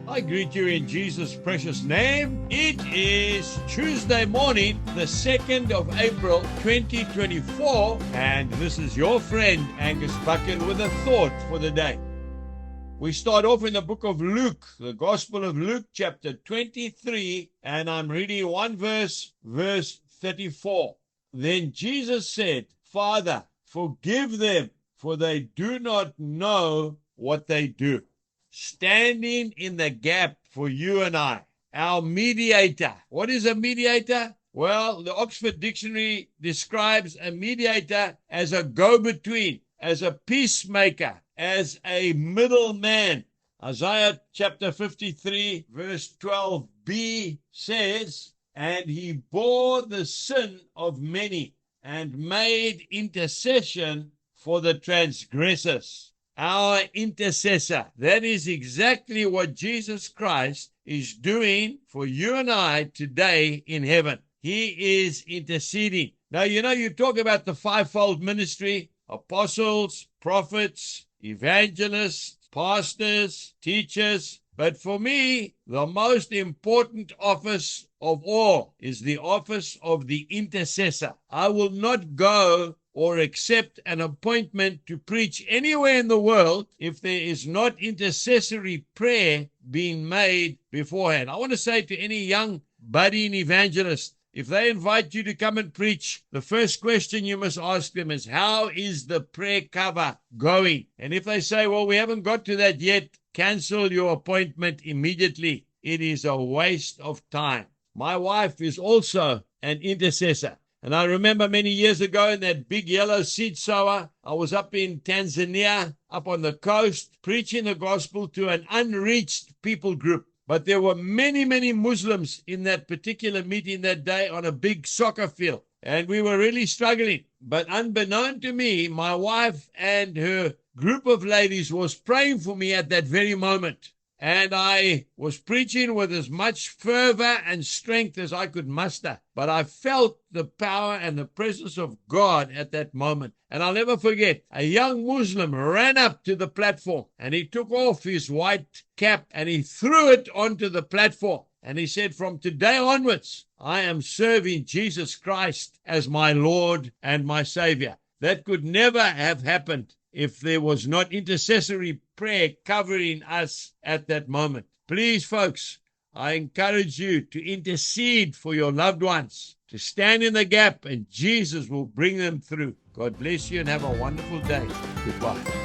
I greet you in Jesus' precious name. It is Tuesday morning, the 2nd of April, 2024, and this is your friend, Angus Buchen, with a thought for the day. We start off in the book of Luke, the Gospel of Luke, chapter 23, and I'm reading one verse 34. Then Jesus said, Father, forgive them, for they do not know what they do. Standing in the gap for you and I, our mediator. What is a mediator? Well, the Oxford Dictionary describes a mediator as a go-between, as a peacemaker, as a middleman. Isaiah chapter 53, verse 12b says, and he bore the sin of many and made intercession for the transgressors. Our intercessor. That is exactly what Jesus Christ is doing for you and I today in heaven. He is interceding. Now, you talk about the fivefold ministry, apostles, prophets, evangelists, pastors, teachers. But for me, the most important office of all is the office of the intercessor. I will not go or accept an appointment to preach anywhere in the world if there is not intercessory prayer being made beforehand. I want to say to any young budding evangelist, if they invite you to come and preach, the first question you must ask them is, how is the prayer cover going? And if they say, well, we haven't got to that yet, cancel your appointment immediately. It is a waste of time. My wife is also an intercessor. And I remember many years ago in that big yellow seed sower, I was up in Tanzania, up on the coast, preaching the gospel to an unreached people group. But there were many, many Muslims in that particular meeting that day on a big soccer field. And we were really struggling. But unbeknown to me, my wife and her group of ladies was praying for me at that very moment. And I was preaching with as much fervor and strength as I could muster. But I felt the power and the presence of God at that moment. And I'll never forget, a young Muslim ran up to the platform and he took off his white cap and he threw it onto the platform. And he said, from today onwards, I am serving Jesus Christ as my Lord and my Savior. That could never have happened if there was not intercessory prayer covering us at that moment. Please, folks, I encourage you to intercede for your loved ones, to stand in the gap, and Jesus will bring them through. God bless you and have a wonderful day. Goodbye.